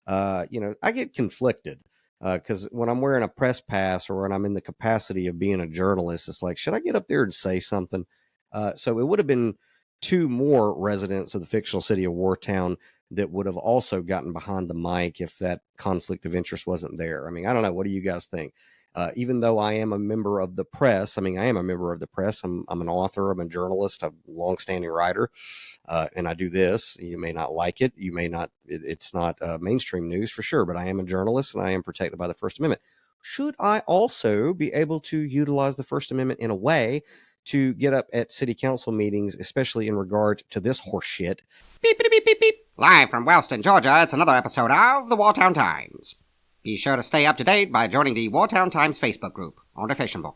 I get conflicted because when I'm wearing a press pass or when I'm in the capacity of being a journalist, it's like, should I get up there and say something? So it would have been two more residents of the fictional city of Wartown that would have also gotten behind the mic if that conflict of interest wasn't there. I mean, I don't know. What do you guys think? Even though I am a member of the press, I mean, I am a member of the press. I'm an author, I'm a journalist, I'm a longstanding writer, and I do this. You may not like it. You may not, it's not mainstream news for sure, but I am a journalist and I am protected by the First Amendment. Should I also be able to utilize the First Amendment in a way to get up at city council meetings, especially in regard to this horse shit? Beep, beep, beep, beep, beep. Live from Wellston, Georgia, it's another episode of the Wartown Times. Be sure to stay up to date by joining the Wartown Times Facebook group on the Facebook.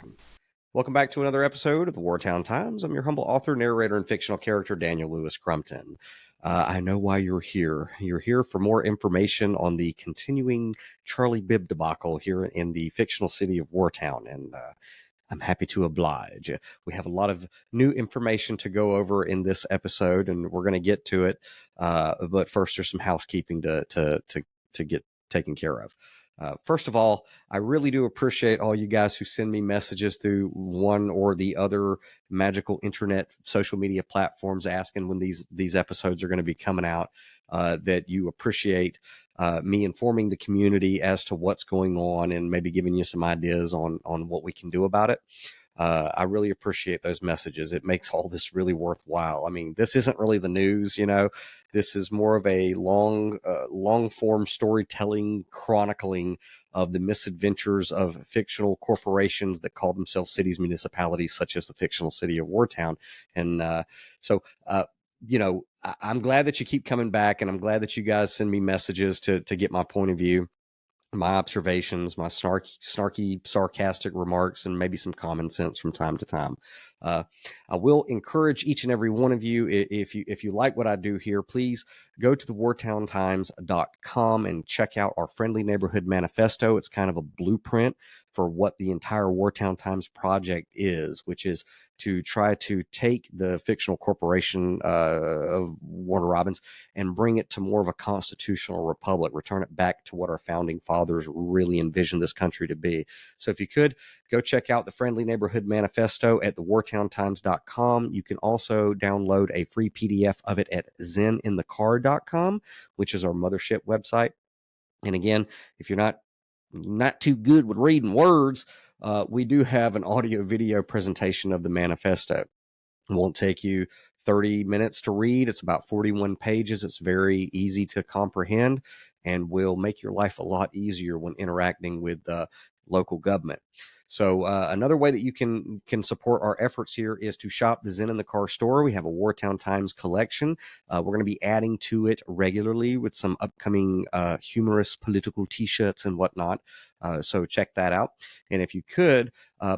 Welcome back to another episode of the Wartown Times. I'm your humble author, narrator, and fictional character, Daniel Lewis Crumpton. I know why you're here. You're here for more information on the continuing Charlie Bibb debacle here in the fictional city of Wartown, and I'm happy to oblige. We have a lot of new information to go over in this episode, and we're going to get to it. But first, there's some housekeeping to get taken care of. First of all, I really do appreciate all you guys who send me messages through one or the other magical internet social media platforms asking when these episodes are going to be coming out, that you appreciate me informing the community as to what's going on and maybe giving you some ideas on what we can do about it. I really appreciate those messages. It makes all this really worthwhile. I mean, this isn't really the news, this is more of a long form storytelling, chronicling of the misadventures of fictional corporations that call themselves cities, municipalities, such as the fictional city of Wartown. And I'm glad that you keep coming back, and I'm glad that you guys send me messages to get my point of view, my observations, my snarky, sarcastic remarks, and maybe some common sense from time to time. I will encourage each and every one of you, if you like what I do here, please go to the wartowntimes.com and check out our Friendly Neighborhood Manifesto. It's kind of a blueprint for what the entire Wartown Times project is, which is to try to take the fictional corporation of Warner Robins and bring it to more of a constitutional republic, return it back to what our founding fathers really envisioned this country to be. So if you could, go check out the Friendly Neighborhood Manifesto at the wartowntimes.com. You can also download a free PDF of it at zeninthecar.com, which is our mothership website. And again, if you're not too good with reading words, we do have an audio video presentation of the manifesto. It won't take you 30 minutes to read. It's about 41 pages. It's very easy to comprehend and will make your life a lot easier when interacting with local government. So another way that you can support our efforts here is to shop the Zen in the Car store. We have a Wartown Times collection. We're going to be adding to it regularly with some upcoming humorous political t-shirts and whatnot. So check that out. And if you could,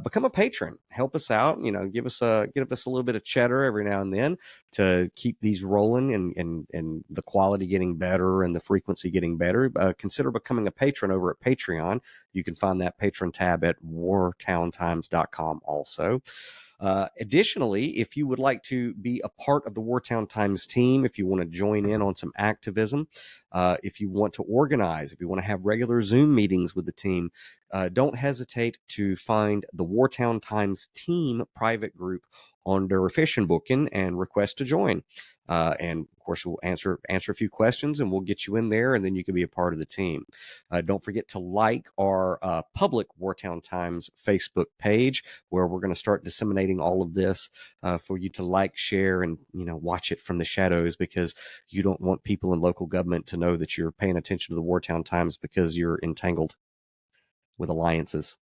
become a patron, help us out, give us a little bit of cheddar every now and then to keep these rolling and the quality getting better and the frequency getting better. Consider becoming a patron over at Patreon. You can find that patron tab at wartowntimes.com also. Additionally, if you would like to be a part of the Wartown Times team, if you want to join in on some activism, if you want to organize, if you want to have regular Zoom meetings with the team, don't hesitate to find the Wartown Times team private group on their fishing booking and request to join. And of course, we'll answer a few questions and we'll get you in there, and then you can be a part of the team. Don't forget to like our public Wartown Times Facebook page, where we're going to start disseminating all of this for you to like, share, and watch it from the shadows, because you don't want people in local government to know that you're paying attention to the Wartown Times because you're entangled with alliances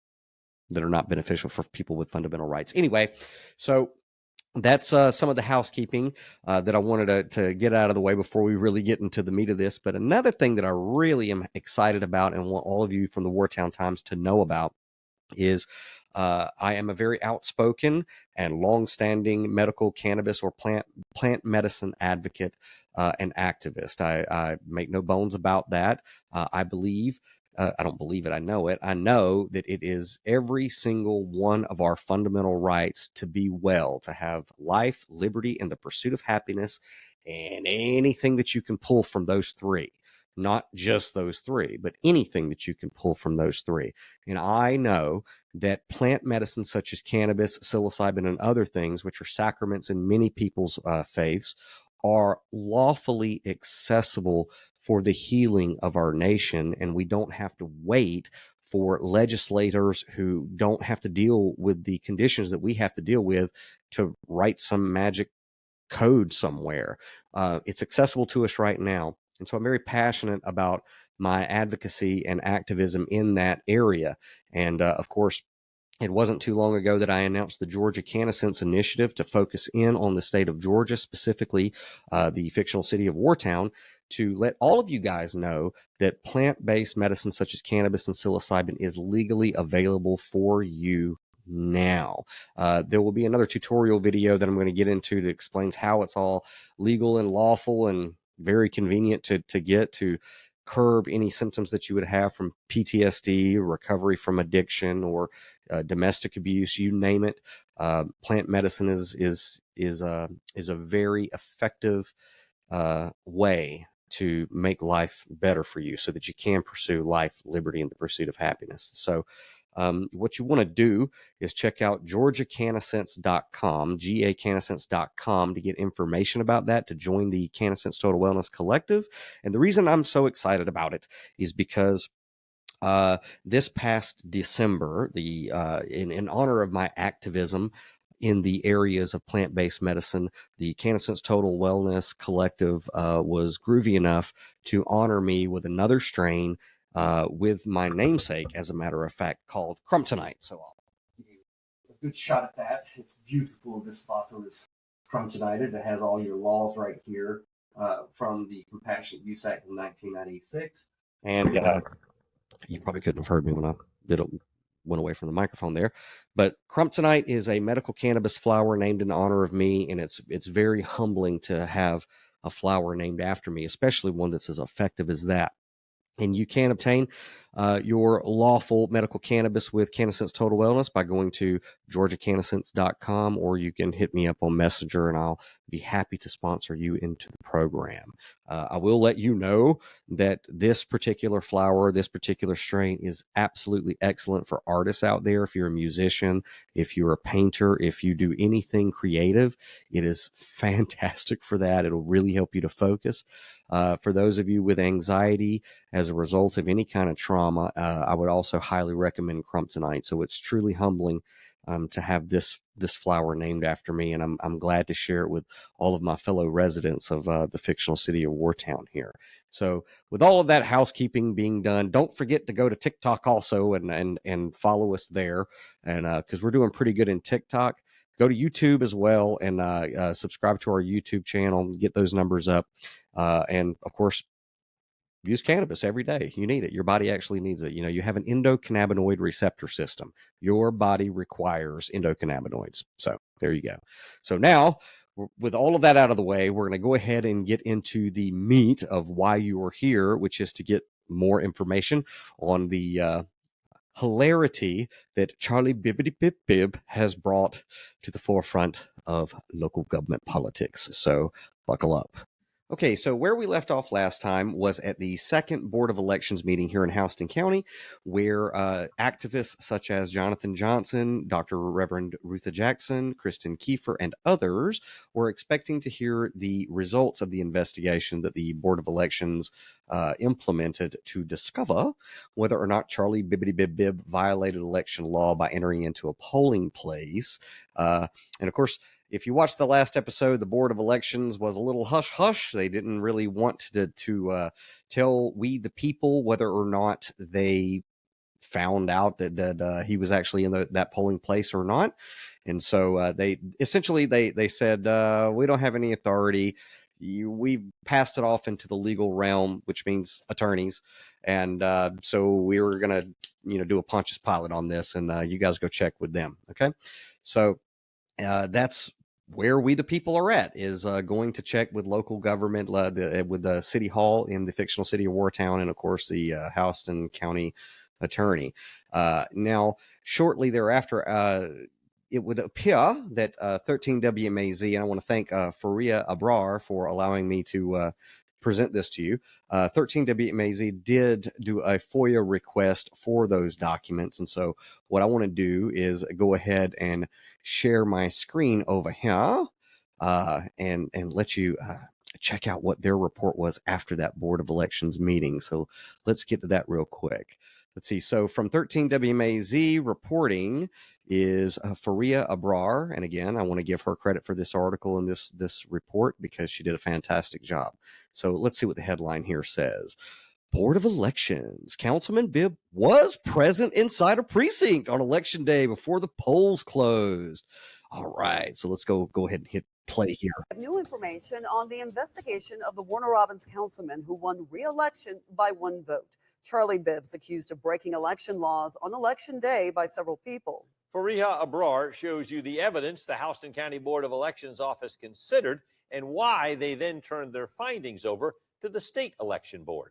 that are not beneficial for people with fundamental rights. Anyway, so that's some of the housekeeping that I wanted to get out of the way before we really get into the meat of this. But another thing that I really am excited about and want all of you from the Wartown Times to know about is I am a very outspoken and long-standing medical cannabis or plant medicine advocate and activist. I make no bones about that. I believe I don't believe it, I know it. I know that it is every single one of our fundamental rights to be well, to have life, liberty, and the pursuit of happiness, and anything that you can pull from those three. not just those three, but anything that you can pull from those three. And I know that plant medicine such as cannabis, psilocybin, and other things, which are sacraments in many people's faiths, are lawfully accessible for the healing of our nation. And we don't have to wait for legislators who don't have to deal with the conditions that we have to deal with to write some magic code somewhere. It's accessible to us right now. And so I'm very passionate about my advocacy and activism in that area. And of course, it wasn't too long ago that I announced the Georgia CannaSense Initiative to focus in on the state of Georgia, specifically the fictional city of Wartown, to let all of you guys know that plant-based medicine such as cannabis and psilocybin is legally available for you now. There will be another tutorial video that I'm going to get into that explains how it's all legal and lawful and very convenient to get to curb any symptoms that you would have from PTSD, recovery from addiction, or domestic abuse, you name it. Plant medicine is a very effective way to make life better for you so that you can pursue life, liberty, and the pursuit of happiness. So what you want to do is check out georgiacannasense.com, gacannasense.com, to get information about that, to join the CannaSense Total Wellness Collective. And the reason I'm so excited about it is because this past December, in honor of my activism in the areas of plant-based medicine, the CannaSense Total Wellness Collective was groovy enough to honor me with another strain with my namesake, as a matter of fact, called Crumptonite. So I'll give you a good shot at that. It's beautiful. This bottle is Crumptonited. It has all your laws right here from the Compassionate Use Act of 1996. And you probably couldn't have heard me when I went away from the microphone there. But Crumptonite is a medical cannabis flower named in honor of me, and it's very humbling to have a flower named after me, especially one that's as effective as that. And you can obtain your lawful medical cannabis with CannaSense Total Wellness by going to georgiacannasense.com, or you can hit me up on Messenger and I'll be happy to sponsor you into the program. I will let you know that this particular flower, this particular strain is absolutely excellent for artists out there. If you're a musician, if you're a painter, if you do anything creative, it is fantastic for that. It'll really help you to focus. For those of you with anxiety as a result of any kind of trauma, I would also highly recommend Crumptonite. So it's truly humbling to have this flower named after me, and I'm glad to share it with all of my fellow residents of the fictional city of Wartown here. So with all of that housekeeping being done, don't forget to go to TikTok also and follow us there, and because we're doing pretty good in TikTok. Go to YouTube as well and subscribe to our YouTube channel and get those numbers up. And of course, use cannabis every day. You need it. Your body actually needs it. You know, you have an endocannabinoid receptor system. Your body requires endocannabinoids. So there you go. So now, with all of that out of the way, we're going to go ahead and get into the meat of why you are here, which is to get more information on the hilarity that Charlie Bibb has brought to the forefront of local government politics. So buckle up. Okay, so where we left off last time was at the second Board of Elections meeting here in Houston County, where activists such as Jonathan Johnson, Dr. Reverend Rutha Jackson, Kristen Keifer, and others were expecting to hear the results of the investigation that the Board of Elections implemented to discover whether or not Charlie Bibb violated election law by entering into a polling place. And of course, if you watched the last episode, the Board of Elections was a little hush-hush. They didn't really want to tell we, the people, whether or not they found out that he was actually in that polling place or not. And so they said, we don't have any authority. We passed it off into the legal realm, which means attorneys. And so we were going to, do a Pontius Pilate on this, and you guys go check with them. Okay. So that's where we, the people, are at, is going to check with local government, with the city hall in the fictional city of Wartown, and of course the Houston County attorney. Now, shortly thereafter, it would appear that 13 WMAZ, and I want to thank Fareeha Abrar for allowing me to present this to you. 13 WMAZ did do a FOIA request for those documents. And so what I want to do is go ahead and share my screen over here and let you check out what their report was after that Board of Elections meeting. So let's get to that real quick. Let's see. So from 13 WMAZ reporting is Fareeha Abrar. And again, I want to give her credit for this article and this report because she did a fantastic job. So let's see what the headline here says. Board of Elections. Councilman Bibb was present inside a precinct on election day before the polls closed. All right. So let's go ahead and hit play here. New information on the investigation of the Warner Robins councilman who won re-election by 1 vote. Charlie Bibb's accused of breaking election laws on election day by several people. Fareeha Abrar shows you the evidence the Houston County Board of Elections office considered and why they then turned their findings over to the state election board.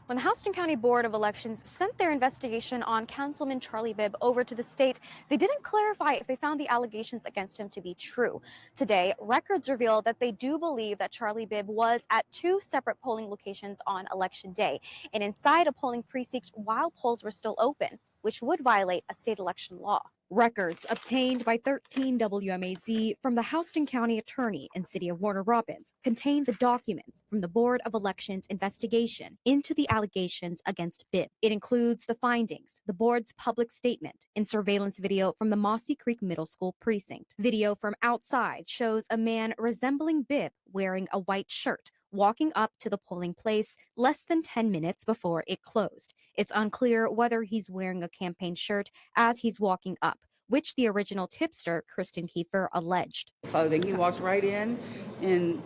When the Houston County Board of Elections sent their investigation on Councilman Charlie Bibb over to the state, they didn't clarify if they found the allegations against him to be true. Today, records reveal that they do believe that Charlie Bibb was at 2 separate polling locations on election day and inside a polling precinct while polls were still open, which would violate a state election law. Records obtained by 13 WMAZ from the Houston County Attorney and City of Warner Robins contain the documents from the Board of Elections investigation into the allegations against Bibb. It includes the findings, the board's public statement, and surveillance video from the Mossy Creek Middle School precinct. Video from outside shows a man resembling Bibb wearing a white shirt walking up to the polling place less than 10 minutes before it closed. It's unclear whether he's wearing a campaign shirt as he's walking up, which the original tipster, Kristen Keifer, alleged. Clothing. He walked right in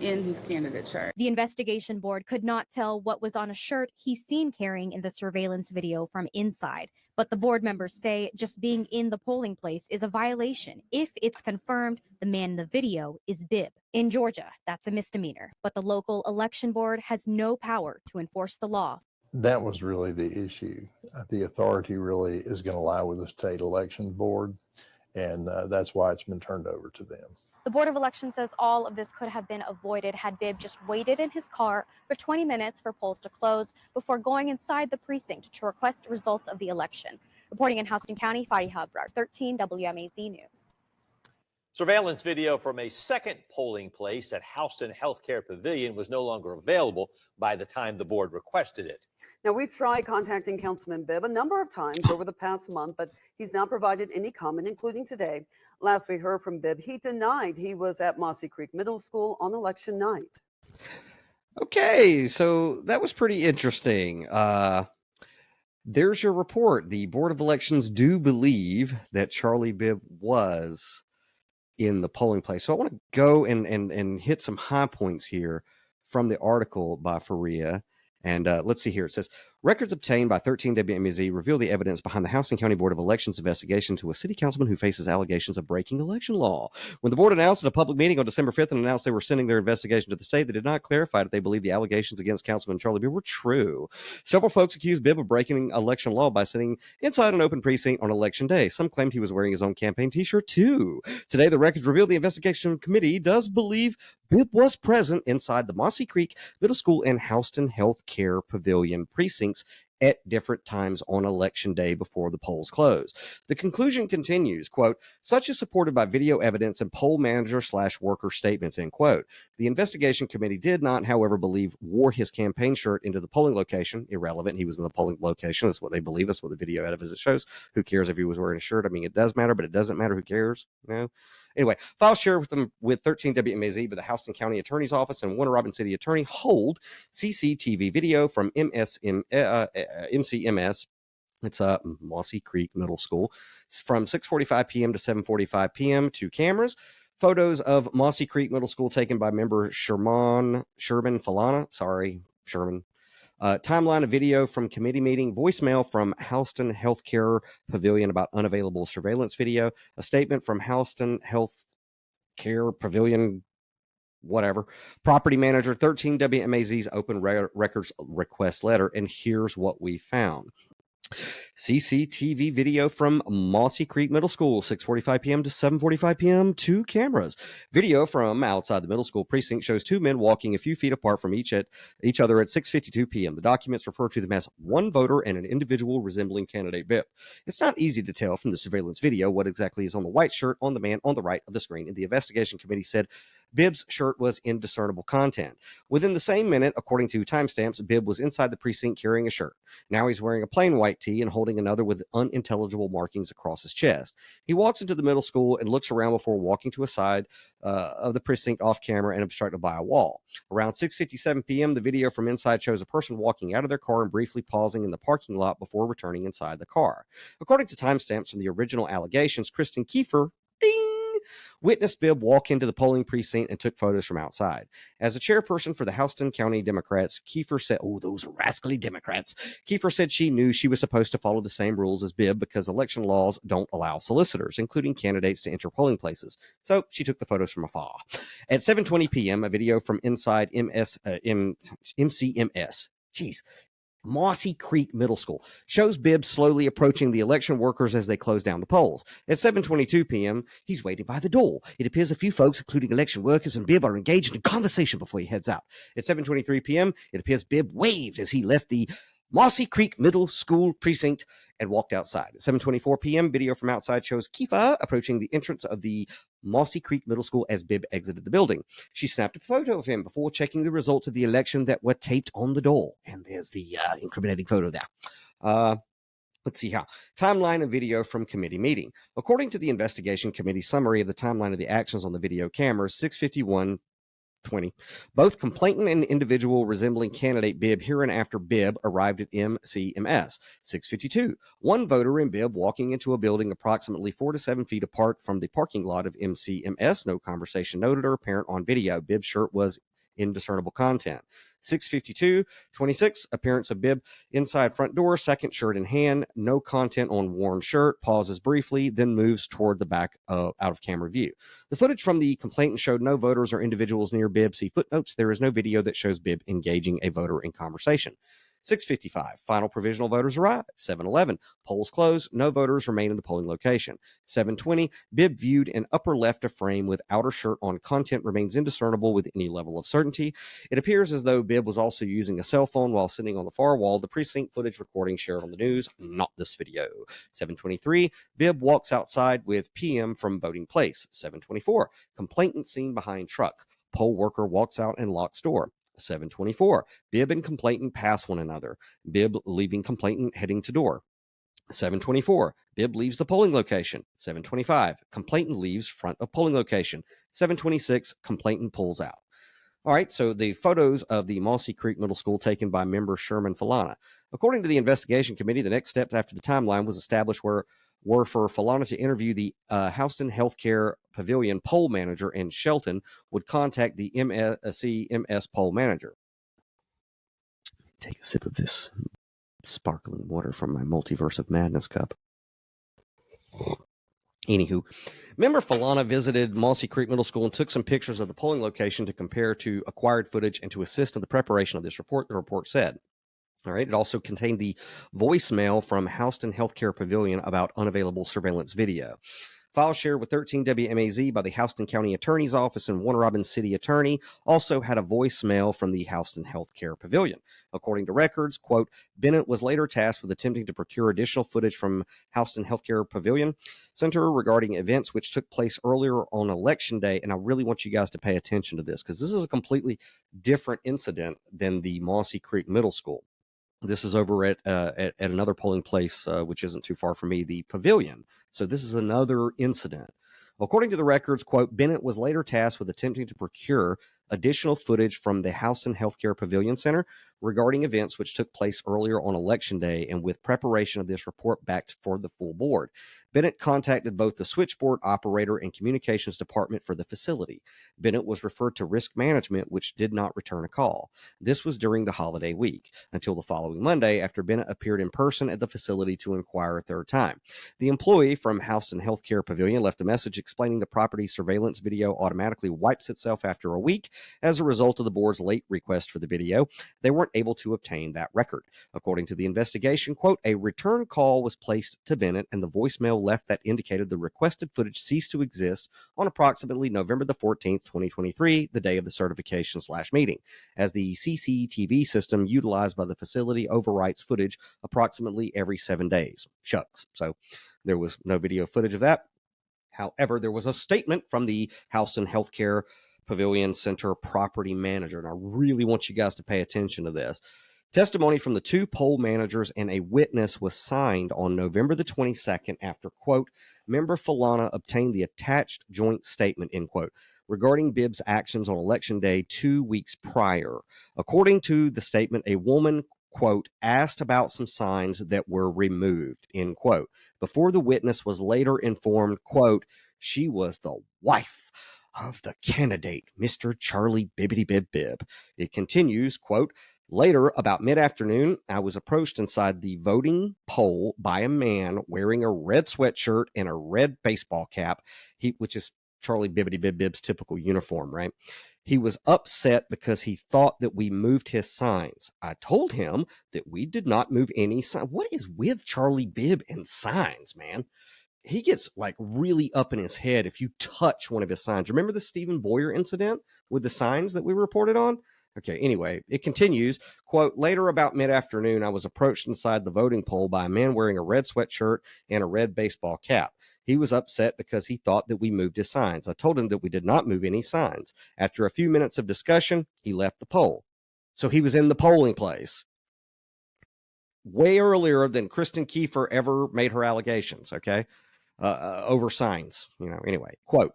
his candidate shirt. The investigation board could not tell what was on a shirt he's seen carrying in the surveillance video from inside, but the board members say just being in the polling place is a violation if it's confirmed the man in the video is Bibb. In Georgia, that's a misdemeanor, but the local election board has no power to enforce the law. That was really the issue. The authority really is going to lie with the state election board, and that's why it's been turned over to them. The Board of Elections says all of this could have been avoided had Bibb just waited in his car for 20 minutes for polls to close before going inside the precinct to request results of the election. Reporting in Houston County, Fareeha Abrar, 13 WMAZ News. Surveillance video from a second polling place at Houston Healthcare Pavilion was no longer available by the time the board requested it. Now, we've tried contacting Councilman Bibb a number of times over the past month, but he's not provided any comment, including today. Last we heard from Bibb, he denied he was at Mossy Creek Middle School on election night. Okay, so that was pretty interesting. There's your report. The Board of Elections do believe that Charlie Bibb was in the polling place. So I want to go and hit some high points here from the article by Fareeha. And let's see here. It says, records obtained by 13 WMAZ reveal the evidence behind the Houston County Board of Elections investigation to a city councilman who faces allegations of breaking election law. When the board announced at a public meeting on December 5th and announced they were sending their investigation to the state, they did not clarify that they believe the allegations against Councilman Charlie Bibb were true. Several folks accused Bibb of breaking election law by sitting inside an open precinct on election day. Some claimed he was wearing his own campaign t-shirt too. Today, the records reveal the investigation committee does believe Bibb was present inside the Mossy Creek Middle School and Houston Healthcare Pavilion precincts at different times on election day before the polls closed. The conclusion continues, quote, such is supported by video evidence and poll manager/worker statements, end quote. The investigation committee did not, however, believe wore his campaign shirt into the polling location. Irrelevant. He was in the polling location. That's what they believe. That's what the video evidence shows. Who cares if he was wearing a shirt? I mean, it does matter, but it doesn't matter. Who cares? You know? Anyway, files shared with them with 13 WMAZ by the Houston County Attorney's Office and Warner Robins City Attorney hold CCTV video from MCMS. It's Mossy Creek Middle School. It's from 6:45 p.m. to 7:45 p.m. to cameras. Photos of Mossy Creek Middle School taken by member Sherman Falana. Sorry, Sherman. Timeline of video from committee meeting, voicemail from Houston Healthcare Pavilion about unavailable surveillance video, a statement from Houston Healthcare Pavilion, whatever, property manager, 13 WMAZ's open records request letter, and here's what we found. CCTV video from Mossy Creek Middle School, 6:45 p.m. to 7:45 p.m. Two cameras. Video from outside the middle school precinct shows two men walking a few feet apart from each other at 6:52 p.m. The documents refer to them as one voter and an individual resembling candidate Bibb. It's not easy to tell from the surveillance video what exactly is on the white shirt on the man on the right of the screen, and the investigation committee said Bibb's shirt was indiscernible content. Within the same minute, according to timestamps, Bibb was inside the precinct carrying a shirt. Now he's wearing a plain white tee and holding another with unintelligible markings across his chest. He walks into the middle school and looks around before walking to a side of the precinct off camera and obstructed by a wall. Around 6:57 p.m., the video from inside shows a person walking out of their car and briefly pausing in the parking lot before returning inside the car. According to timestamps from the original allegations, Kristen Keifer, ding, witnessed Bibb walk into the polling precinct and took photos from outside. As a chairperson for the Houston County Democrats, Keifer said, "Oh, those rascally Democrats." Keifer said she knew she was supposed to follow the same rules as Bibb because election laws don't allow solicitors, including candidates, to enter polling places. So she took the photos from afar. At 7:20 p.m., a video from inside MCMS. Mossy Creek Middle School shows Bibb slowly approaching the election workers as they close down the polls. At 7:22 p.m., he's waiting by the door. It appears a few folks, including election workers and Bibb, are engaged in conversation before he heads out. At 7:23 p.m., it appears Bibb waved as he left the Mossy Creek Middle School precinct and walked outside. At 7:24 p.m., video from outside shows Keifer approaching the entrance of the Mossy Creek Middle School as Bibb exited the building. She snapped a photo of him before checking the results of the election that were taped on the door. And there's the incriminating photo there. Let's see how. Timeline of video from committee meeting. According to the investigation committee summary of the timeline of the actions on the video cameras, 6:51 20. Both complainant and individual resembling candidate Bibb hereinafter Bibb arrived at MCMS. 6:52. One voter and Bibb walking into a building approximately 4 to 7 feet apart from the parking lot of MCMS. No conversation noted or apparent on video. Bibb's shirt was indiscernible content. 6:52:26. Appearance of Bibb inside front door, second shirt in hand, no content on worn shirt, pauses briefly, then moves toward the back out of camera view. The footage from the complainant showed no voters or individuals near Bibb. See footnotes. There is no video that shows Bibb engaging a voter in conversation. 6:55. Final provisional voters arrive. 7:11. Polls close. No voters remain in the polling location. 7:20. Bibb viewed in upper left of frame with outer shirt on. Content remains indiscernible with any level of certainty. It appears as though Bibb was also using a cell phone while sitting on the far wall. The precinct footage recording shared on the news, not this video. 7:23. Bibb walks outside with PM from voting place. 7:24. Complainant seen behind truck. Poll worker walks out and locks door. 7:24. Bibb and complainant pass one another. Bibb leaving complainant heading to door. 7:24. Bibb leaves the polling location. 7:25. Complainant leaves front of polling location. 7:26. Complainant pulls out. All right, so the photos of the Mossy Creek Middle School taken by member Sherman Falana. According to the investigation committee, the next steps after the timeline was established were for Falana to interview the Houston Healthcare Pavilion poll manager, and Shelton would contact the MCMS poll manager. Take a sip of this sparkling water from my Multiverse of Madness cup. Anywho, member Falana visited Mossy Creek Middle School and took some pictures of the polling location to compare to acquired footage and to assist in the preparation of this report, the report said. All right. It also contained the voicemail from Houston Healthcare Pavilion about unavailable surveillance video. File shared with 13 WMAZ by the Houston County Attorney's Office and Warner Robins City Attorney also had a voicemail from the Houston Healthcare Pavilion. According to records, quote, Bennett was later tasked with attempting to procure additional footage from Houston Healthcare Pavilion Center regarding events which took place earlier on Election Day. And I really want you guys to pay attention to this because this is a completely different incident than the Mossy Creek Middle School. This is over at another polling place, which isn't too far from me, the Pavilion. So this is another incident. According to the records, quote, Bennett was later tasked with attempting to procure additional footage from the Houston Healthcare Pavilion Center regarding events which took place earlier on Election Day and with preparation of this report back for the full board. Bennett contacted both the switchboard operator and communications department for the facility. Bennett was referred to risk management, which did not return a call. This was during the holiday week until the following Monday after Bennett appeared in person at the facility to inquire a third time. The employee from Houston Healthcare Pavilion left a message explaining the property surveillance video automatically wipes itself after a week As a result of the board's late request for the video, they weren't able to obtain that record. According to the investigation, quote, a return call was placed to Bennett and the voicemail left that indicated the requested footage ceased to exist on approximately November the 14th, 2023, the day of the certification/meeting, as the CCTV system utilized by the facility overwrites footage approximately every 7 days. Shucks. So there was no video footage of that. However, there was a statement from the Houston Healthcare Pavilion Center property manager, and I really want you guys to pay attention to this. Testimony from the two poll managers and a witness was signed on November the 22nd after, quote, member Falana obtained the attached joint statement, end quote, regarding Bibb's actions on Election Day 2 weeks prior. According to the statement, a woman, quote, asked about some signs that were removed, end quote, before the witness was later informed, quote, she was the wife of the candidate, Mr. Charlie Bibbidi Bibb. It continues, quote, later, about mid-afternoon, I was approached inside the voting poll by a man wearing a red sweatshirt and a red baseball cap, which is Charlie Bibbidi Bibb's typical uniform, right? He was upset because he thought that we moved his signs. I told him that we did not move any signs. What is with Charlie Bibb and signs, man? He gets like really up in his head if you touch one of his signs. Remember the Stephen Boyer incident with the signs that we reported on? Okay, anyway, it continues, quote, later about mid-afternoon, I was approached inside the voting poll by a man wearing a red sweatshirt and a red baseball cap. He was upset because he thought that we moved his signs. I told him that we did not move any signs. After a few minutes of discussion, he left the poll. So he was in the polling place way earlier than Kristen Keifer ever made her allegations, okay, over signs, anyway, quote,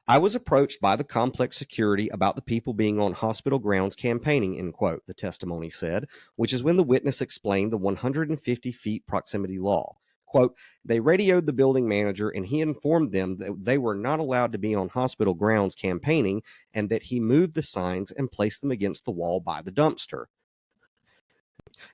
I was approached by the complex security about the people being on hospital grounds campaigning, end quote, the testimony said, which is when the witness explained the 150 feet proximity law. Quote, they radioed the building manager and he informed them that they were not allowed to be on hospital grounds campaigning and that he moved the signs and placed them against the wall by the dumpster.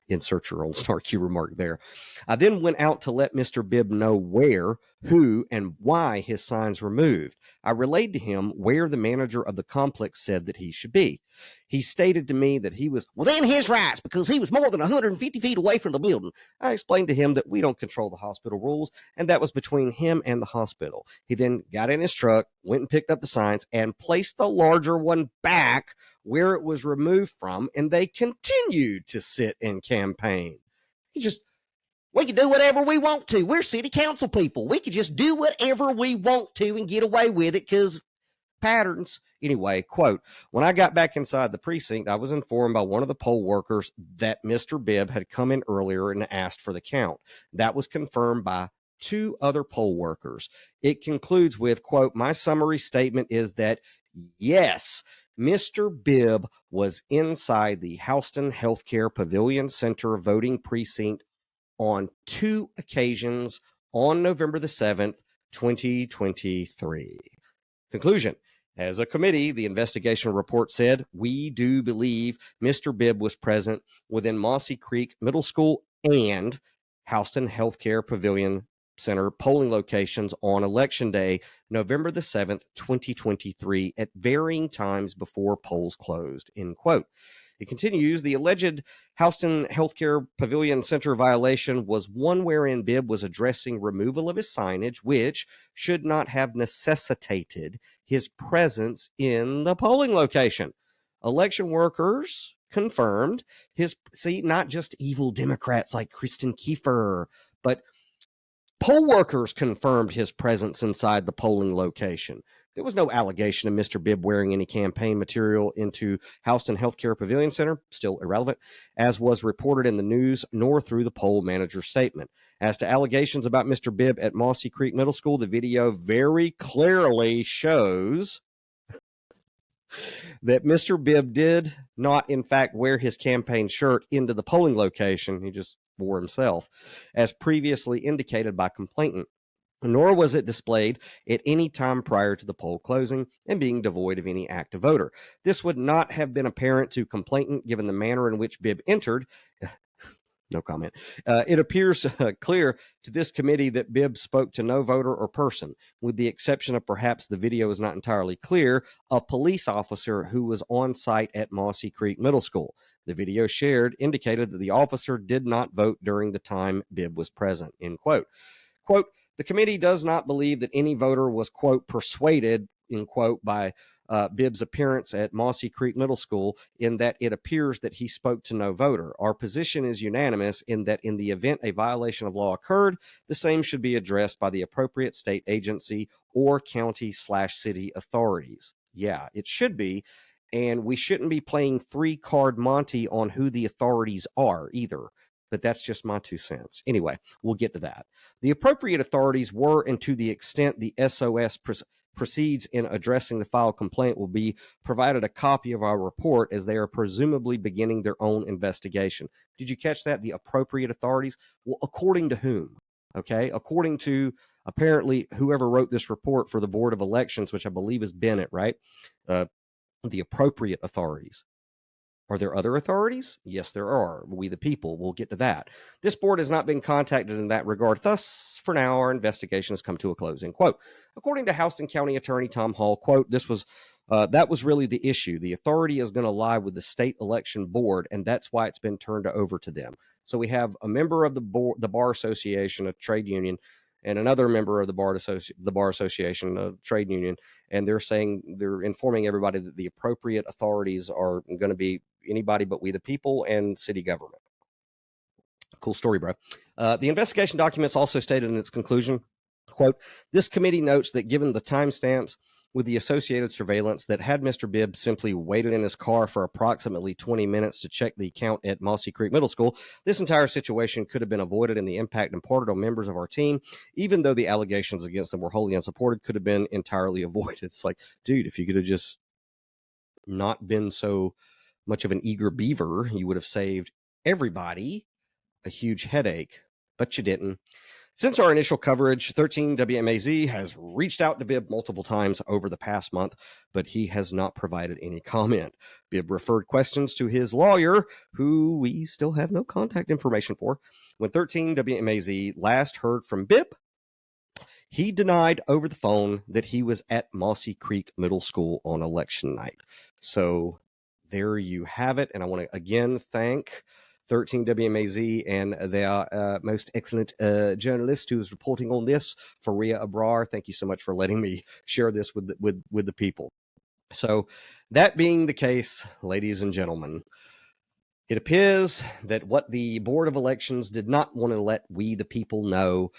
Insert your old snarky remark there. I then went out to let Mr. Bibb know where, who, and why his signs were moved. I relayed to him where the manager of the complex said that he should be. He stated to me that he was within his rights because he was more than 150 feet away from the building. I explained to him that we don't control the hospital rules, and that was between him and the hospital. He then got in his truck, went and picked up the signs, and placed the larger one back where it was removed from, and they continued to sit and campaign. We can do whatever we want to. We're city council people. We could just do whatever we want to and get away with it because patterns. Anyway, quote, when I got back inside the precinct, I was informed by one of the poll workers that Mr. Bibb had come in earlier and asked for the count. That was confirmed by two other poll workers. It concludes with, quote, my summary statement is that, yes, Mr. Bibb was inside the Houston Healthcare Pavilion Center voting precinct on two occasions on November the 7th, 2023. Conclusion. As a committee, the investigation report said, we do believe Mr. Bibb was present within Mossy Creek Middle School and Houston Healthcare Pavilion Center polling locations on Election Day, November the 7th, 2023, at varying times before polls closed, end quote. It continues, the alleged Houston Healthcare Pavilion Center violation was one wherein Bibb was addressing removal of his signage, which should not have necessitated his presence in the polling location. Election workers confirmed not just evil Democrats like Kristen Keifer, but poll workers confirmed his presence inside the polling location. There was no allegation of Mr. Bibb wearing any campaign material into Houston Healthcare Pavilion Center, still irrelevant, as was reported in the news, nor through the poll manager's statement. As to allegations about Mr. Bibb at Mossy Creek Middle School, the video very clearly shows that Mr. Bibb did not, in fact, wear his campaign shirt into the polling location. He just wore himself, as previously indicated by complainant, nor was it displayed at any time prior to the poll closing and being devoid of any active voter. This would not have been apparent to complainant given the manner in which Bibb entered. No comment. It appears clear to this committee that Bibb spoke to no voter or person, with the exception of perhaps the video is not entirely clear, a police officer who was on site at Mossy Creek Middle School. The video shared indicated that the officer did not vote during the time Bibb was present, end quote. Quote, the committee does not believe that any voter was, quote, persuaded, end quote, by Bibb's appearance at Mossy Creek Middle School, in that it appears that he spoke to no voter. Our position is unanimous in that in the event a violation of law occurred, the same should be addressed by the appropriate state agency or county/city authorities. Yeah, it should be. And we shouldn't be playing 3-card Monty on who the authorities are either. But that's just my 2 cents. Anyway, we'll get to that. The appropriate authorities were, and to the extent the SOS proceeds in addressing the filed complaint, will be provided a copy of our report, as they are presumably beginning their own investigation. Did you catch that? The appropriate authorities? Well, according to whom? Okay, according to apparently whoever wrote this report for the Board of Elections, which I believe is Bennett, right? The appropriate authorities. Are there other authorities? Yes, there are. We the people. We'll get to that. This board has not been contacted in that regard. Thus, for now, our investigation has come to a close, end quote. According to Houston County Attorney Tom Hall, quote, that was really the issue. The authority is going to lie with the state election board, and that's why it's been turned over to them. So we have a member of the Bar Association, a trade union, and another member of the Bar Association, a trade union, and they're informing everybody that the appropriate authorities are going to be anybody but we the people and city government. Cool story, bro. The investigation documents also stated in its conclusion, quote, this committee notes that given the timestamps with the associated surveillance, that had Mr. Bibb simply waited in his car for approximately 20 minutes to check the count at Mossy Creek Middle School, this entire situation could have been avoided, and the impact imparted on members of our team, even though the allegations against them were wholly unsupported, could have been entirely avoided. It's like, dude, if you could have just not been so much of an eager beaver, you would have saved everybody a huge headache, but you didn't. Since our initial coverage, 13 WMAZ has reached out to Bibb multiple times over the past month, but he has not provided any comment. Bibb referred questions to his lawyer, who we still have no contact information for. When 13 WMAZ last heard from Bibb, he denied over the phone that he was at Mossy Creek Middle School on election night. So there you have it. And I want to again thank 13 WMAZ and their most excellent journalist who is reporting on this, Fareeha Abrar. Thank you so much for letting me share this with the people. So that being the case, ladies and gentlemen, it appears that what the Board of Elections did not want to let we the people know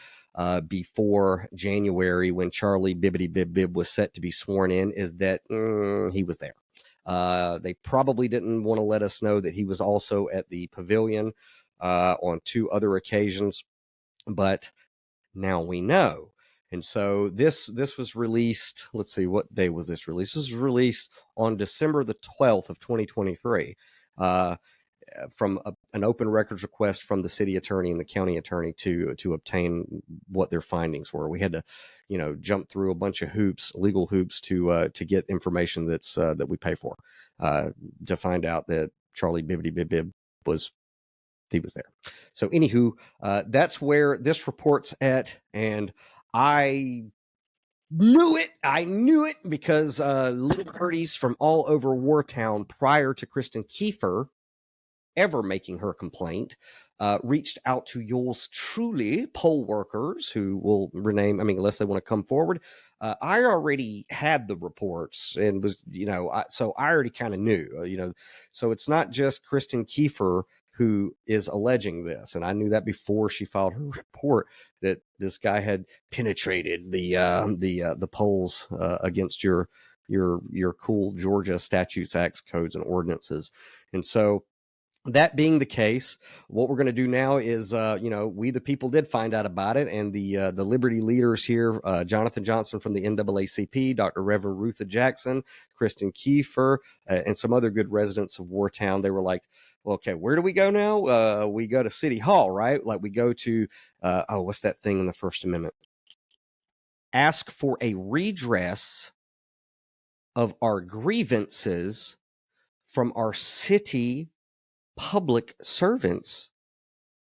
before January, when Charlie Bibb was set to be sworn in, is that he was there. They probably didn't want to let us know that he was also at the pavilion on 2 other occasions, but now we know. And so this was released. Let's see, what day was this released? This was released on December the 12th of 2023 from an open records request from the city attorney and the county attorney to obtain what their findings were. We had to, jump through a bunch of legal hoops to get information that we pay for to find out that Charlie Bibb was there. So anywho, that's where this report's at, and I knew it because little birdies from all over Wartown prior to Kristen Keifer ever making her complaint reached out to yours truly, poll workers, who will rename, unless they want to come forward. I already had the reports and was, so I already kind of knew, so it's not just Kristen Keifer who is alleging this. And I knew that before she filed her report, that this guy had penetrated the polls against your cool Georgia statutes, acts, codes, and ordinances. And so, that being the case, what we're going to do now is, we the people did find out about it, and the Liberty leaders here, Jonathan Johnson from the NAACP, Dr. Reverend Rutha Jackson, Kristen Keifer, and some other good residents of Wartown, they were like, well, okay, where do we go now? We go to City Hall, right? Like we go to, what's that thing in the First Amendment? Ask for a redress of our grievances from our city public servants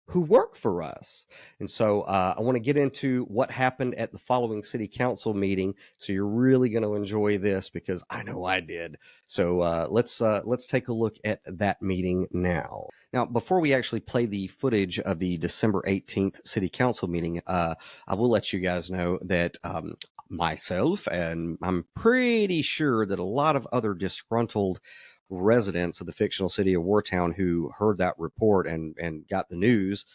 who work for us. And so I want to get into what happened at the following city council meeting. So you're really going to enjoy this because I know I did. So let's take a look at that meeting now. Now, before we actually play the footage of the December 18th city council meeting, I will let you guys know that myself, and I'm pretty sure that a lot of other disgruntled residents of the fictional city of Wartown who heard that report and got the news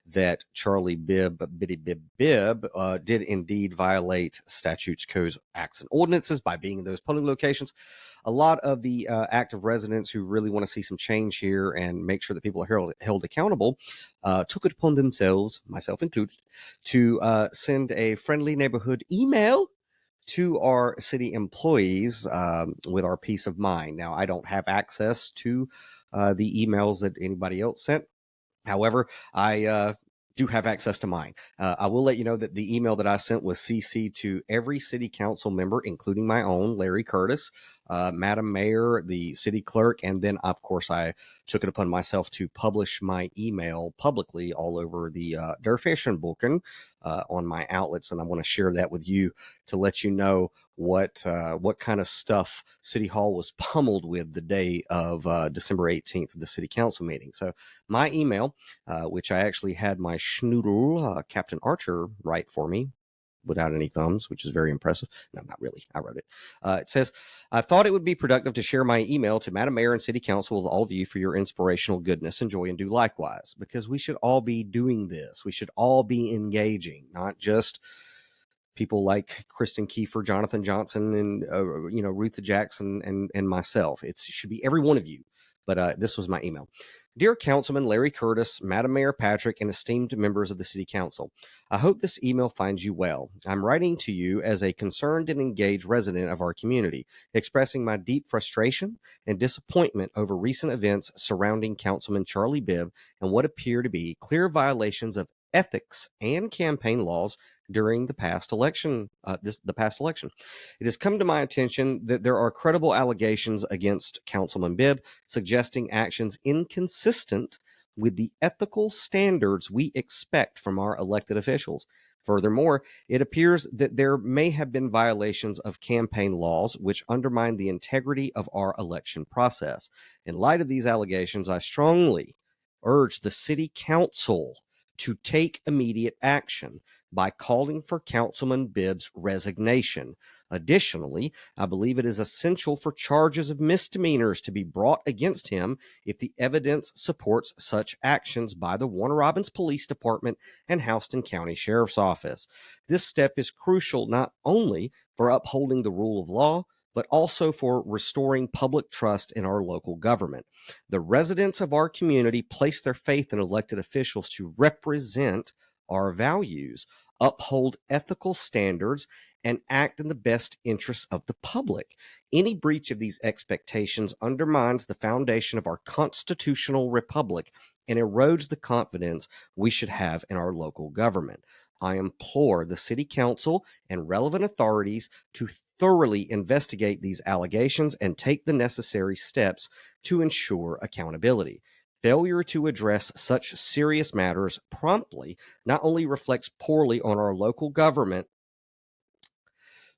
that Charlie Bibb did indeed violate statutes, codes, acts, and ordinances by being in those polling locations. A lot of the active residents who really want to see some change here and make sure that people are held accountable took it upon themselves, myself included, to send a friendly neighborhood email to our city employees with our peace of mind. Now, I don't have access to the emails that anybody else sent. However, I do have access to mine. I will let you know that the email that I sent was CC'd to every city council member, including my own, Larry Curtis, Madam Mayor, the city clerk, and then, of course, I took it upon myself to publish my email publicly all over the Der Fashionboken on my outlets, and I want to share that with you to let you know what kind of stuff City Hall was pummeled with the day of December 18th of the city council meeting. So my email, which I actually had my schnoodle, Captain Archer, write for me without any thumbs, which is very impressive. No, not really. I wrote it. It says, I thought it would be productive to share my email to Madam Mayor and City Council with all of you for your inspirational goodness and joy, and do likewise, because we should all be doing this. We should all be engaging, not just people like Kristen Keifer, Jonathan Johnson, and Ruth Jackson and myself. It should be every one of you. But this was my email. Dear Councilman Larry Curtis, Madam Mayor Patrick, and esteemed members of the City Council, I hope this email finds you well. I'm writing to you as a concerned and engaged resident of our community, expressing my deep frustration and disappointment over recent events surrounding Councilman Charlie Bibb and what appear to be clear violations of ethics and campaign laws during the past election. It has come to my attention that there are credible allegations against Councilman Bibb suggesting actions inconsistent with the ethical standards we expect from our elected officials. Furthermore, it appears that there may have been violations of campaign laws which undermine the integrity of our election process. In light of these allegations, I strongly urge the City Council to take immediate action by calling for Councilman Bibb's resignation. Additionally, I believe it is essential for charges of misdemeanors to be brought against him if the evidence supports such actions by the Warner Robins Police Department and Houston County Sheriff's Office. This step is crucial not only for upholding the rule of law, but also for restoring public trust in our local government. The residents of our community place their faith in elected officials to represent our values, uphold ethical standards, and act in the best interests of the public. Any breach of these expectations undermines the foundation of our constitutional republic and erodes the confidence we should have in our local government. I implore the City Council and relevant authorities to thoroughly investigate these allegations and take the necessary steps to ensure accountability. Failure to address such serious matters promptly not only reflects poorly on our local government,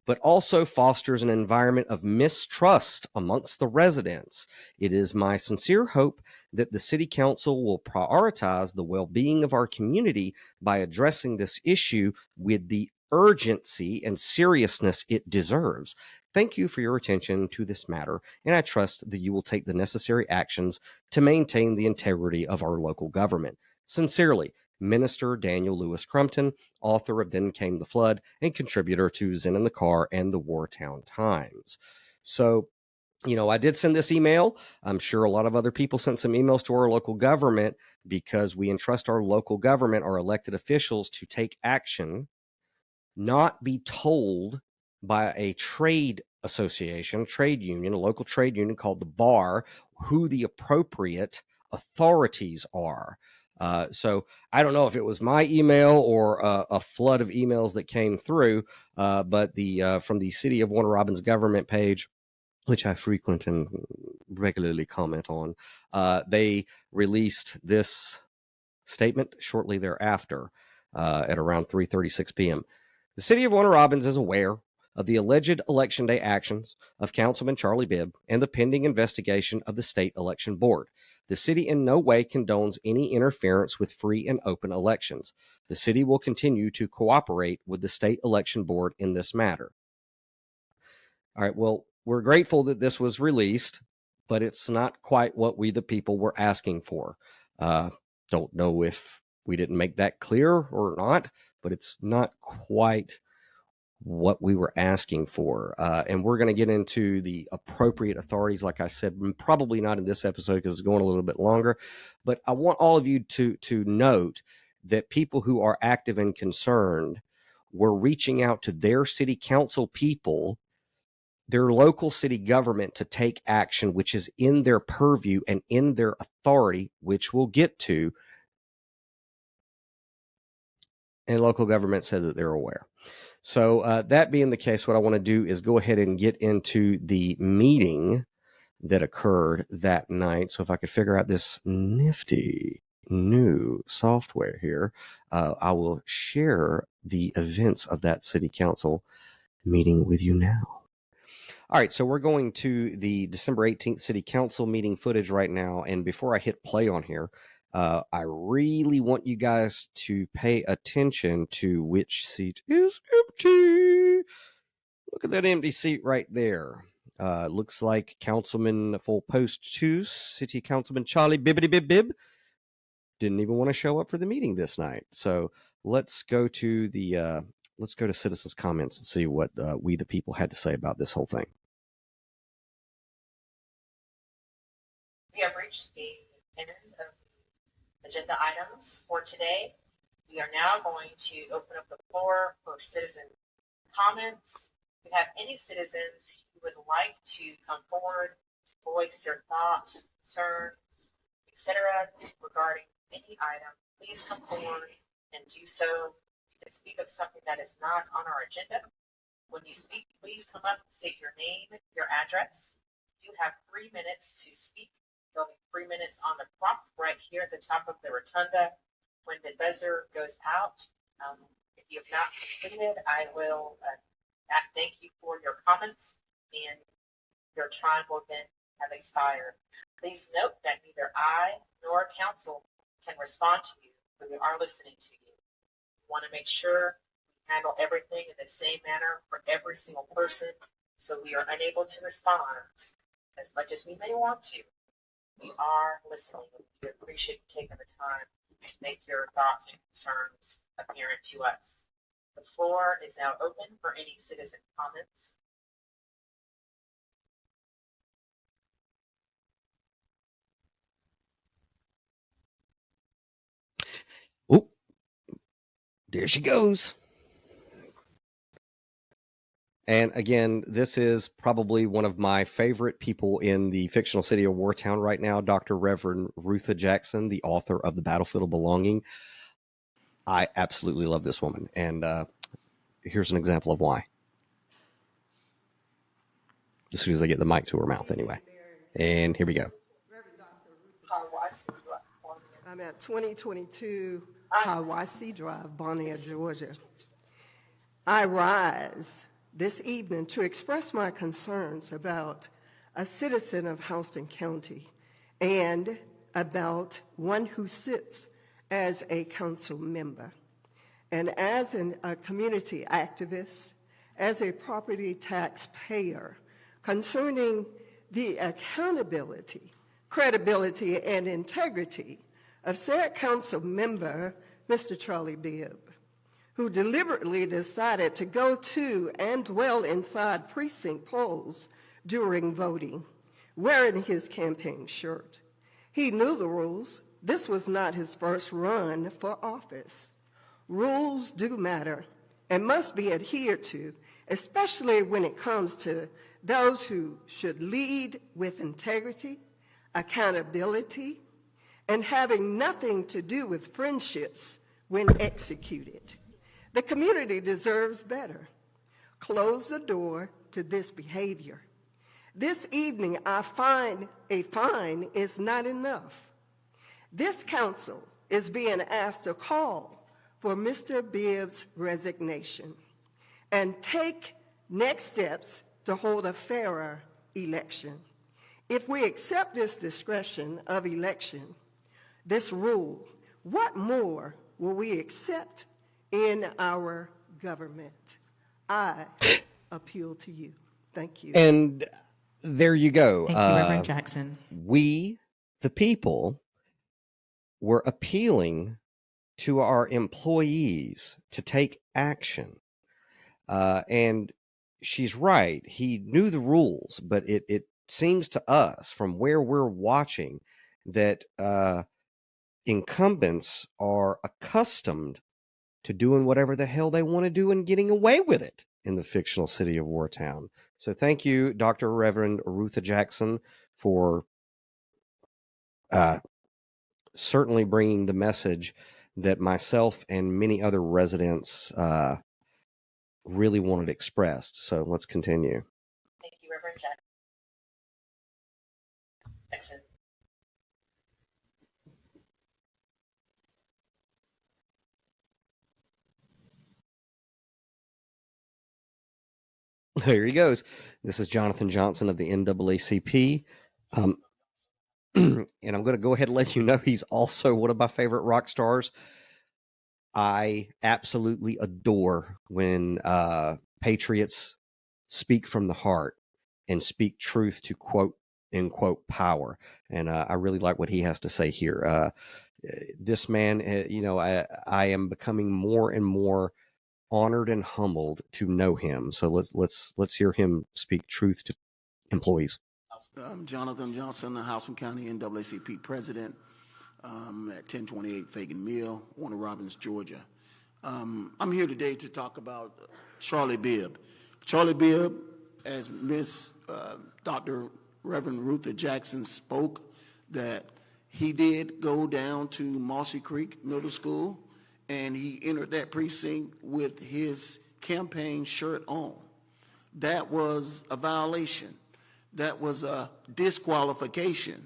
but also fosters an environment of mistrust amongst the residents. It is my sincere hope that the City Council will prioritize the well-being of our community by addressing this issue with the urgency and seriousness it deserves. Thank you for your attention to this matter, and I trust that you will take the necessary actions to maintain the integrity of our local government. Sincerely, Minister Daniel Lewis Crumpton, author of Then Came the Flood and contributor to Zen in the Car and the Wartown Times. So, I did send this email. I'm sure a lot of other people sent some emails to our local government because we entrust our local government, our elected officials, to take action, not be told by a trade association, trade union, a local trade union called the Bar, who the appropriate authorities are. So I don't know if it was my email or a flood of emails that came through, but from the City of Warner Robins government page, which I frequent and regularly comment on, they released this statement shortly thereafter at around 3:36 p.m. The city of Warner Robins is aware of the alleged Election Day actions of Councilman Charlie Bibb and the pending investigation of the state election board. The city in no way condones any interference with free and open elections. The city will continue to cooperate with the state election board in this matter. All right, well, we're grateful that this was released, but it's not quite what we, the people, were asking for. Don't know if we didn't make that clear or not, but it's not quite what we were asking for. And we're going to get into the appropriate authorities, like I said, probably not in this episode because it's going a little bit longer. But I want all of you to note that people who are active and concerned were reaching out to their city council people, their local city government, to take action, which is in their purview and in their authority, which we'll get to. And local government said that they're aware. So that being the case, what I want to do is go ahead and get into the meeting that occurred that night. So if I could figure out this nifty new software here, I will share the events of that city council meeting with you now. All right, so we're going to the December 18th city council meeting footage right now. And before I hit play on here, I really want you guys to pay attention to which seat is empty. Look at that empty seat right there. Looks like Councilman Full Post 2, City Councilman Charlie Bibb didn't even want to show up for the meeting this night. So let's go to the citizens' comments and see what we the people had to say about this whole thing. We have reached the end of agenda items for today. We are now going to open up the floor for citizen comments. If you have any citizens who would like to come forward to voice their thoughts, concerns, etc. regarding any item, please come forward and do so. You can speak of something that is not on our agenda. When you speak, please come up and state your name, your address. You have 3 minutes to speak. There'll be 3 minutes on the clock right here at the top of the rotunda when the buzzer goes out. If you have not completed, I will thank you for your comments, and your time will then have expired. Please note that neither I nor council can respond to you, but we are listening to you. We want to make sure we handle everything in the same manner for every single person, so we are unable to respond as much as we may want to. We are listening. We appreciate you taking the time to make your thoughts and concerns apparent to us. The floor is now open for any citizen comments. Oh, there she goes. And again, this is probably one of my favorite people in the fictional city of Wartown right now, Dr. Reverend Rutha Jackson, the author of The Battlefield of Belonging. I absolutely love this woman. And here's an example of why. As soon as I get the mic to her mouth anyway. And here we go. I'm at 2022 Hiawassee Drive, Bonnier, Georgia. I rise this evening to express my concerns about a citizen of Houston County and about one who sits as a council member. And as a community activist, as a property tax payer, concerning the accountability, credibility, and integrity of said council member, Mr. Charlie Bibb, who deliberately decided to go to and dwell inside precinct polls during voting, wearing his campaign shirt. He knew the rules. This was not his first run for office. Rules do matter and must be adhered to, especially when it comes to those who should lead with integrity, accountability, and having nothing to do with friendships when executed. The community deserves better. Close the door to this behavior. This evening, I find a fine is not enough. This council is being asked to call for Mr. Bibb's resignation and take next steps to hold a fairer election. If we accept this discretion of election, this rule, what more will we accept in our government? I appeal to you. Thank you. And there you go. Thank you, Reverend Jackson. We, the people, were appealing to our employees to take action. And she's right. He knew the rules, but it seems to us from where we're watching that incumbents are accustomed to doing whatever the hell they want to do and getting away with it in the fictional city of Wartown. So thank you, Dr. Reverend Aretha Jackson, for certainly bringing the message that myself and many other residents really wanted expressed. So let's continue. Thank you, Reverend Jackson. Here he goes. This is Jonathan Johnson of the NAACP. And I'm going to go ahead and let you know he's also one of my favorite rock stars. I absolutely adore when patriots speak from the heart and speak truth to quote unquote power. And I really like what he has to say here. This man, I am becoming more and more honored and humbled to know him. So let's hear him speak truth to employees. Jonathan Johnson, the Houston County NAACP president at 1028 Fagan Mill, Warner Robins, Georgia. I'm here today to talk about Charlie Bibb. Charlie Bibb, as Miss Dr. Reverend Ruther Jackson spoke, that he did go down to Mossy Creek Middle School, and he entered that precinct with his campaign shirt on. That was a violation. That was a disqualification.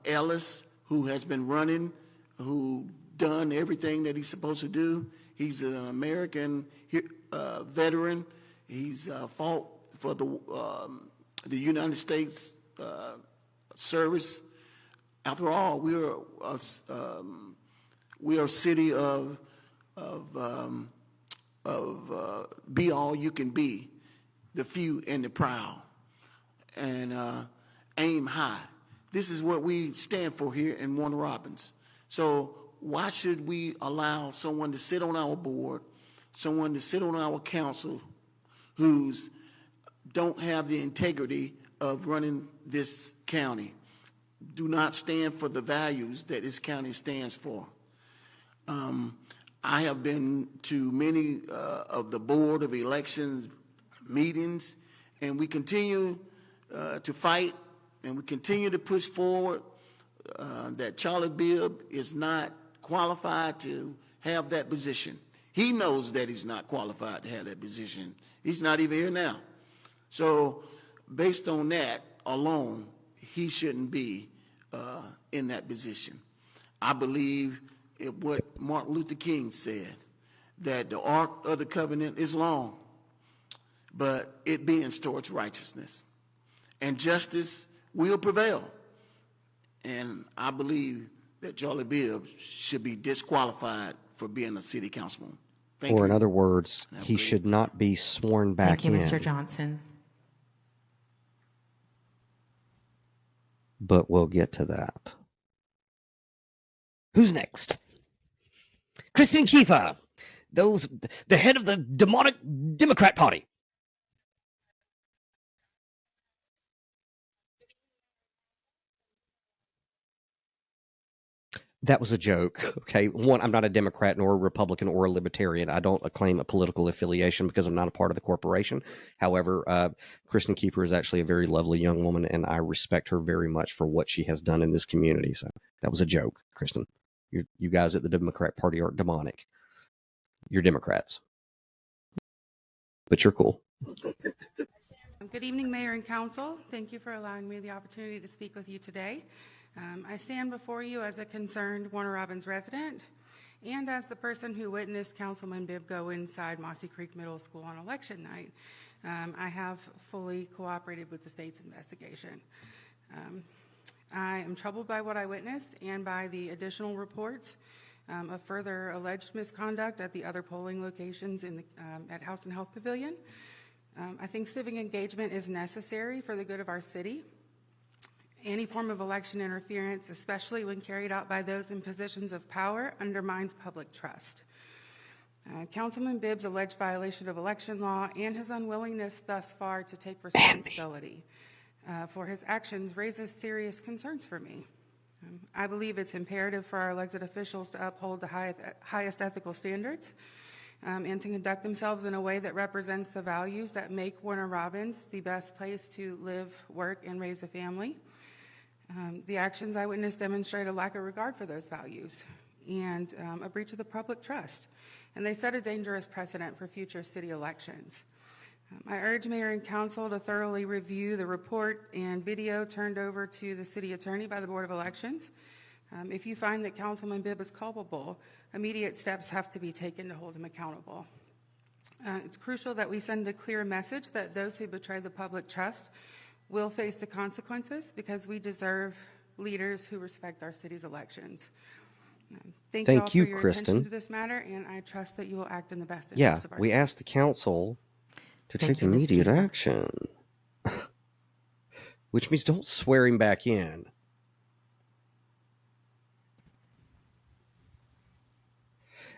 Ellis, who has been running, who done everything that he's supposed to do, he's an American veteran. He's fought for the United States service. After all, we are a city of be all you can be, the few and the proud, and aim high. This is what we stand for here in Warner Robins. So why should we allow someone to sit on our board, someone to sit on our council who's don't have the integrity of running this county, do not stand for the values that this county stands for? I have been to many of the Board of Elections meetings, and we continue to fight, and we continue to push forward that Charlie Bibb is not qualified to have that position. He knows that he's not qualified to have that position. He's not even here now. So based on that alone, he shouldn't be in that position. I believe what Martin Luther King said, that the ark of the covenant is long, but it bends towards righteousness, and justice will prevail. And I believe that Charlie Bibb should be disqualified for being a city councilman. Thank you. In other words, he should not be sworn back Thank you, in. Mr. Johnson. But we'll get to that. Who's next? Kristen Keifer, the head of the demonic Democrat Party. That was a joke. Okay. One, I'm not a Democrat nor a Republican or a Libertarian. I don't claim a political affiliation because I'm not a part of the corporation. However, Kristen Keifer is actually a very lovely young woman, and I respect her very much for what she has done in this community. So that was a joke, Kristen. You guys at the Democrat Party are demonic. You're Democrats. But you're cool. Good evening, Mayor and Council. Thank you for allowing me the opportunity to speak with you today. I stand before you as a concerned Warner Robins resident and as the person who witnessed Councilman Bibb go inside Mossy Creek Middle School on election night. I have fully cooperated with the state's investigation. I am troubled by what I witnessed and by the additional reports of further alleged misconduct at the other polling locations at Houston Health Pavilion. I think civic engagement is necessary for the good of our city. Any form of election interference, especially when carried out by those in positions of power, undermines public trust. Councilman Bibb's alleged violation of election law and his unwillingness thus far to take responsibility for his actions raises serious concerns for me. I believe it's imperative for our elected officials to uphold the highest ethical standards and to conduct themselves in a way that represents the values that make Warner Robins the best place to live, work, and raise a family. The actions I witnessed demonstrate a lack of regard for those values and a breach of the public trust, and they set a dangerous precedent for future city elections. I urge Mayor and Council to thoroughly review the report and video turned over to the City Attorney by the Board of Elections. If you find that Councilman Bibb is culpable, immediate steps have to be taken to hold him accountable. It's crucial that we send a clear message that those who betray the public trust will face the consequences because we deserve leaders who respect our city's elections. Thank you all for your Kristen. attention to this matter, and I trust that you will act in the best interest of our we city. asked the council to Thank take you, Ms. immediate Keifer. action, which means don't swear him back in.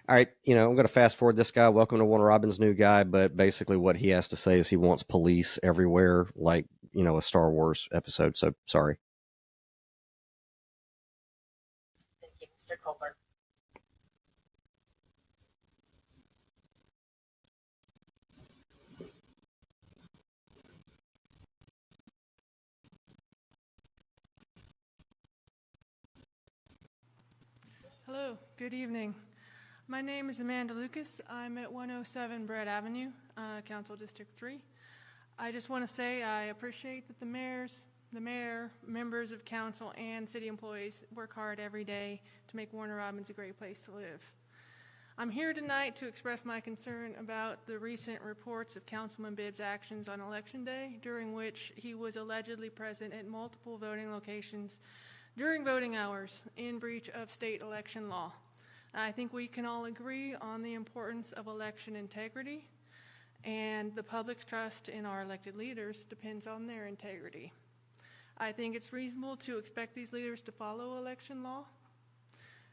All right, I'm going to fast forward this guy. Welcome to Warner Robins' new guy, but basically what he has to say is he wants police everywhere, like, a Star Wars episode. So, sorry. Thank you, Mr. Colbert. Hello, good evening. My name is Amanda Lucas. I'm at 107 Brett Avenue, Council District 3. I just want to say I appreciate that the mayor, members of council, and city employees work hard every day to make Warner Robins a great place to live. I'm here tonight to express my concern about the recent reports of Councilman Bibb's actions on Election Day, during which he was allegedly present at multiple voting locations during voting hours in breach of state election law. I think we can all agree on the importance of election integrity, and the public's trust in our elected leaders depends on their integrity. I think it's reasonable to expect these leaders to follow election law.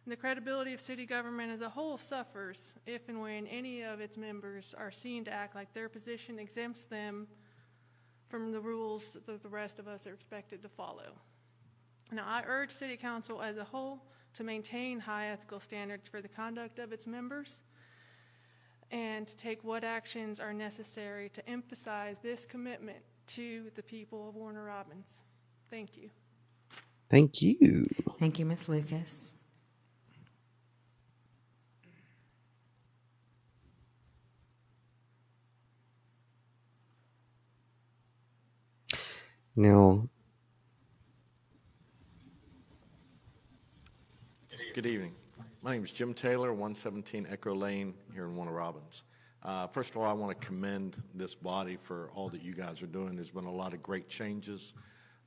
And the credibility of city government as a whole suffers if and when any of its members are seen to act like their position exempts them from the rules that the rest of us are expected to follow. Now, I urge City Council as a whole to maintain high ethical standards for the conduct of its members and to take what actions are necessary to emphasize this commitment to the people of Warner Robins. Thank you. Thank you. Thank you, Ms. Lucas. Now, good evening. My name is Jim Taylor, 117 Echo Lane here in Warner Robins. First of all, I want to commend this body for all that you guys are doing. There's been a lot of great changes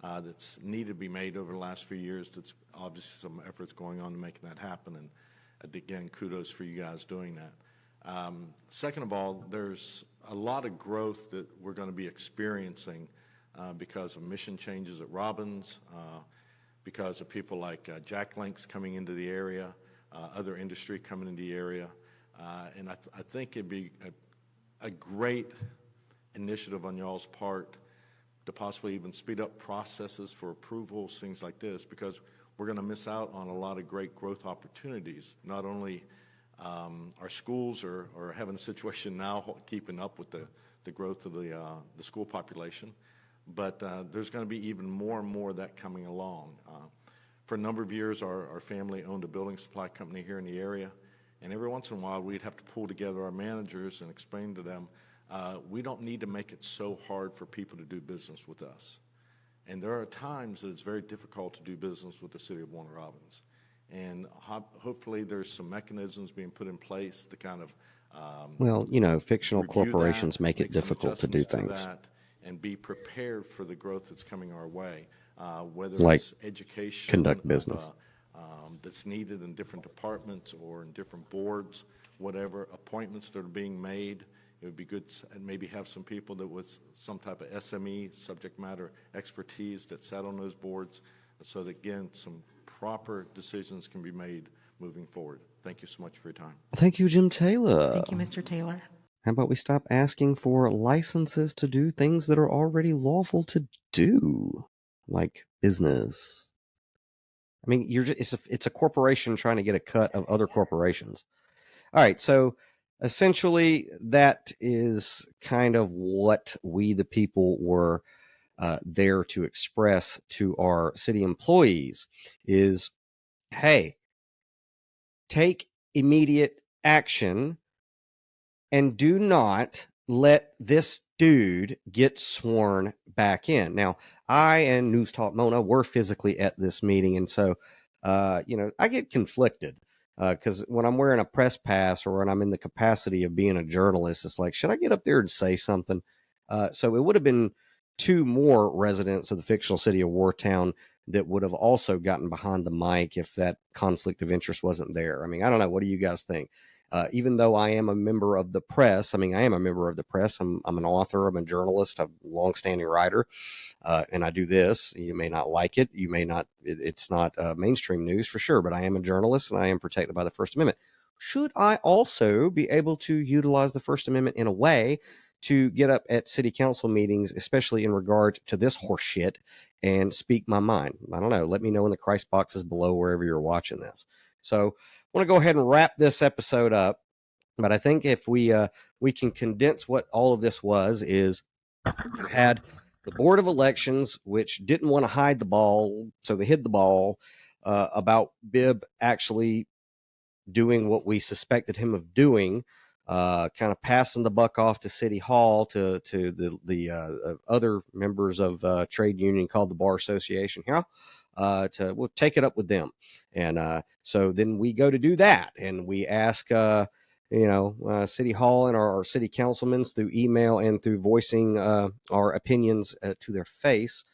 that's needed to be made over the last few years. That's obviously some efforts going on to making that happen, and again, kudos for you guys doing that. Second of all, there's a lot of growth that we're going to be experiencing because of mission changes at Robins, because of people like Jack Links coming into the area, other industry coming into the area, and I think it'd be a great initiative on y'all's part to possibly even speed up processes for approvals, things like this, because we're going to miss out on a lot of great growth opportunities. Not only our schools are having a situation now keeping up with the growth of the school population, but there's going to be even more and more of that coming along. For a number of years, our family owned a building supply company here in the area, and every once in a while, we'd have to pull together our managers and explain to them, we don't need to make it so hard for people to do business with us. And there are times that it's very difficult to do business with the city of Warner Robins. And hopefully there's some mechanisms being put in place to kind of well, fictional corporations make it difficult to do things. And be prepared for the growth that's coming our way, whether Like it's education, conduct business. That's needed in different departments or in different boards, whatever appointments that are being made. It would be good to maybe have some people that with some type of SME, subject matter expertise that sat on those boards so that, again, some proper decisions can be made moving forward. Thank you so much for your time. Thank you, Jim Taylor. Thank you, Mr. Taylor. How about we stop asking for licenses to do things that are already lawful to do, like business? I mean, it's a corporation trying to get a cut of other corporations. All right, so essentially that is kind of what we, the people, were there to express to our city employees is, hey, take immediate action and do not let this dude get sworn back in. Now, I and News Talk Mona were physically at this meeting, and so, I get conflicted because when I'm wearing a press pass or when I'm in the capacity of being a journalist, it's like, should I get up there and say something? So it would have been 2 more residents of the fictional city of Wartown that would have also gotten behind the mic if that conflict of interest wasn't there. I mean, I don't know. What do you guys think? Even though I am a member of the press, I am a member of the press. I'm an author. I'm a journalist. I'm a longstanding writer. And I do this. You may not like it. You may not. It's not mainstream news for sure, but I am a journalist and I am protected by the First Amendment. Should I also be able to utilize the First Amendment in a way to get up at city council meetings, especially in regard to this horse shit, and speak my mind? I don't know. Let me know in the Christ boxes below wherever you're watching this. So I want to go ahead and wrap this episode up. But I think if we can condense what all of this was, is you had the Board of Elections, which didn't want to hide the ball, so they hid the ball about Bibb actually doing what we suspected him of doing, kind of passing the buck off to City Hall to the other members of a trade union called the Bar Association here. We'll take it up with them. And so then we go to do that, and we ask City Hall and our city councilmen through email and through voicing our opinions to their face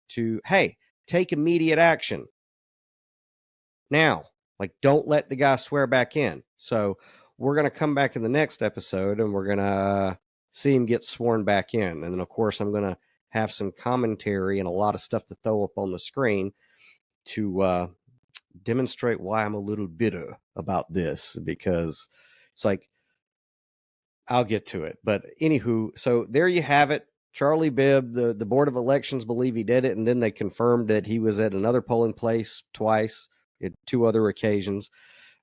to, hey, take immediate action now. Like, don't let the guy swear back in. So we're going to come back in the next episode and we're going to see him get sworn back in. And then, of course, I'm going to have some commentary and a lot of stuff to throw up on the screen to demonstrate why I'm a little bitter about this, because it's like, I'll get to it. But anywho, so there you have it. Charlie Bibb, the Board of Elections believe he did it, and then they confirmed that he was at another polling place twice, at 2 other occasions,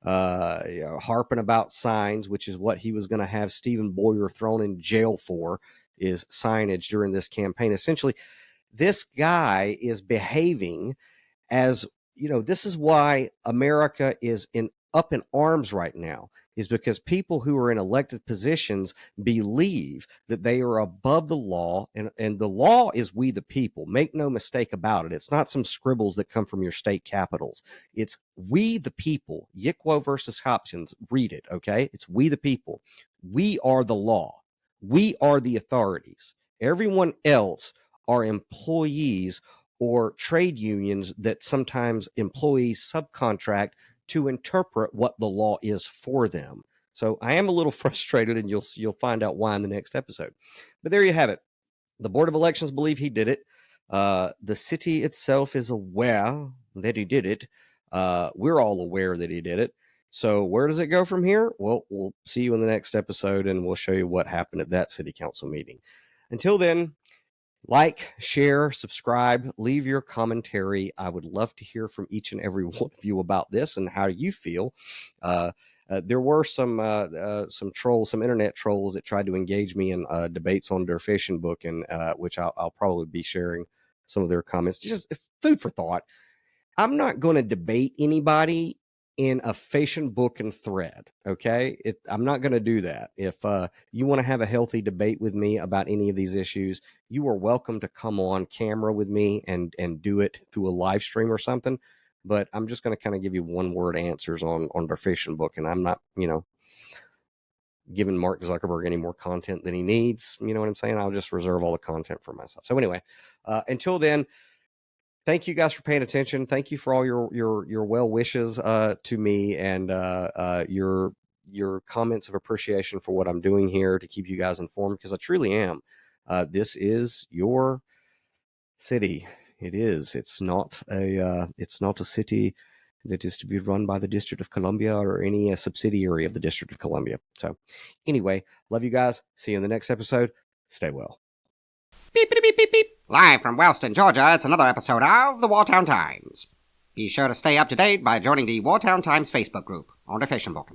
harping about signs, which is what he was going to have Stephen Boyer thrown in jail for, is signage during this campaign. Essentially, this guy is behaving as, this is why America is up in arms right now, is because people who are in elected positions believe that they are above the law, and the law is we the people. Make no mistake about it. It's not some scribbles that come from your state capitals. It's we the people. Yickwo versus Hopkins. Read it, okay? It's we the people. We are the law. We are the authorities. Everyone else are employees or trade unions that sometimes employees subcontract to interpret what the law is for them. So I am a little frustrated, and you'll find out why in the next episode. But there you have it. The Board of Elections believe he did it. The city itself is aware that he did it. We're all aware that he did it. So where does it go from here? Well, we'll see you in the next episode, and we'll show you what happened at that city council meeting. Until then, like, share, subscribe, leave your commentary. I would love to hear from each and every one of you about this and how you feel. There were some trolls, some internet trolls that tried to engage me in debates on their fishing book, and which I'll probably be sharing some of their comments. Just food for thought. I'm not going to debate anybody in a Facebook and thread. Okay. I'm not going to do that. If you want to have a healthy debate with me about any of these issues, you are welcome to come on camera with me and do it through a live stream or something. But I'm just going to kind of give you one word answers on their Facebook. And I'm not, giving Mark Zuckerberg any more content than he needs. You know what I'm saying? I'll just reserve all the content for myself. So anyway, until then, thank you guys for paying attention. Thank you for all your well wishes to me and your comments of appreciation for what I'm doing here to keep you guys informed, because I truly am. This is your city. It is. It's not a city that is to be run by the District of Columbia or any subsidiary of the District of Columbia. So anyway, love you guys. See you in the next episode. Stay well. Beep, beep, beep, beep, beep. Live from Wellston, Georgia, it's another episode of the Wartown Times. Be sure to stay up to date by joining the Wartown Times Facebook group on the Facebook.